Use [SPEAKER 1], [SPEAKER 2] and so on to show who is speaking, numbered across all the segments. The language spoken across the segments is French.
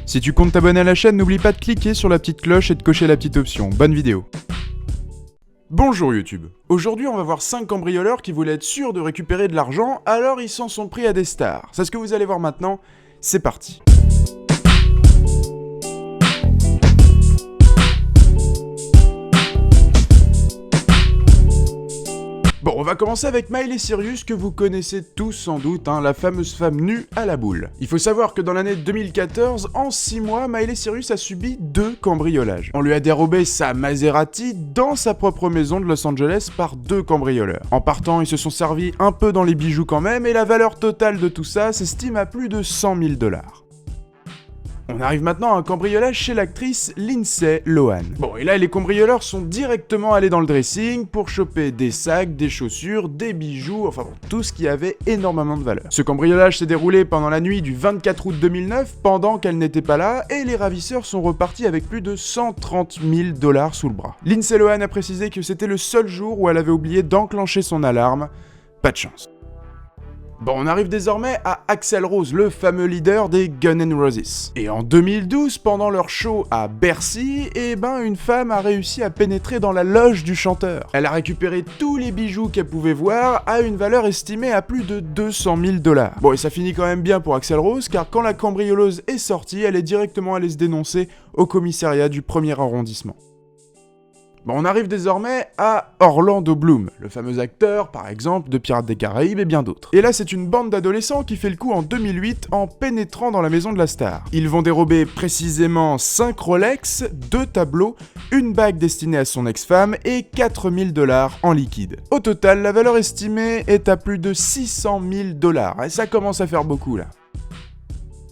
[SPEAKER 1] Si tu comptes t'abonner à la chaîne, n'oublie pas de cliquer sur la petite cloche et de cocher la petite option. Bonne vidéo. Bonjour YouTube. Aujourd'hui on va voir 5 cambrioleurs qui voulaient être sûrs de récupérer de l'argent, alors ils s'en sont pris à des stars. C'est ce que vous allez voir maintenant, c'est parti. Bon, on va commencer avec Miley Cyrus, que vous connaissez tous sans doute, la fameuse femme nue à la boule. Il faut savoir que dans l'année 2014, en 6 mois, Miley Cyrus a subi 2 cambriolages. On lui a dérobé sa Maserati dans sa propre maison de Los Angeles par 2 cambrioleurs. En partant, ils se sont servis un peu dans les bijoux quand même, et la valeur totale de tout ça s'estime à plus de 100 000 $. On arrive maintenant à un cambriolage chez l'actrice Lindsay Lohan. Bon, et là, les cambrioleurs sont directement allés dans le dressing pour choper des sacs, des chaussures, des bijoux, enfin bon, tout ce qui avait énormément de valeur. Ce cambriolage s'est déroulé pendant la nuit du 24 août 2009, pendant qu'elle n'était pas là, et les ravisseurs sont repartis avec plus de 130 000 $ sous le bras. Lindsay Lohan a précisé que c'était le seul jour où elle avait oublié d'enclencher son alarme. Pas de chance. Bon, on arrive désormais à Axl Rose, le fameux leader des Guns N' Roses. Et en 2012, pendant leur show à Bercy, une femme a réussi à pénétrer dans la loge du chanteur. Elle a récupéré tous les bijoux qu'elle pouvait voir à une valeur estimée à plus de 200 000 $. Bon, et ça finit quand même bien pour Axl Rose, car quand la cambrioleuse est sortie, elle est directement allée se dénoncer au commissariat du 1er arrondissement. Bon, on arrive désormais à Orlando Bloom, le fameux acteur, par exemple, de Pirates des Caraïbes et bien d'autres. Et là, c'est une bande d'adolescents qui fait le coup en 2008 en pénétrant dans la maison de la star. Ils vont dérober précisément 5 Rolex, 2 tableaux, une bague destinée à son ex-femme et 4 000 $ en liquide. Au total, la valeur estimée est à plus de 600 000 $, et ça commence à faire beaucoup là.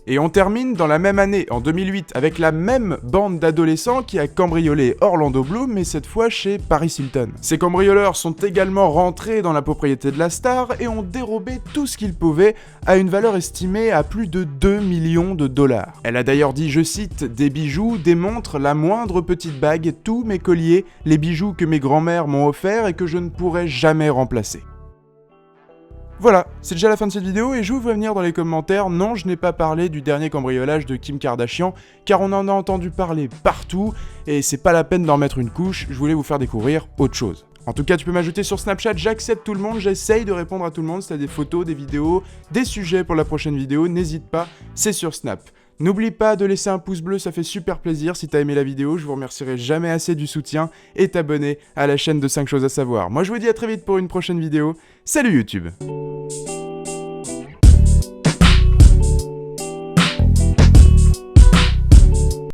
[SPEAKER 1] Et on termine dans la même année, en 2008, avec la même bande d'adolescents qui a cambriolé Orlando Bloom, mais cette fois chez Paris Hilton. Ces cambrioleurs sont également rentrés dans la propriété de la star et ont dérobé tout ce qu'ils pouvaient à une valeur estimée à plus de 2 millions de $. Elle a d'ailleurs dit, je cite, « Des bijoux, des montres, la moindre petite bague, tous mes colliers, les bijoux que mes grands-mères m'ont offerts et que je ne pourrai jamais remplacer. » Voilà, c'est déjà la fin de cette vidéo et je vous vois venir dans les commentaires, non je n'ai pas parlé du dernier cambriolage de Kim Kardashian, car on en a entendu parler partout, et c'est pas la peine d'en mettre une couche, je voulais vous faire découvrir autre chose. En tout cas, tu peux m'ajouter sur Snapchat, j'accepte tout le monde, j'essaye de répondre à tout le monde, si t'as des photos, des vidéos, des sujets pour la prochaine vidéo, n'hésite pas, c'est sur Snap. N'oublie pas de laisser un pouce bleu, ça fait super plaisir si t'as aimé la vidéo, je vous remercierai jamais assez du soutien, et t'abonner à la chaîne de 5 choses à savoir. Moi je vous dis à très vite pour une prochaine vidéo, salut YouTube!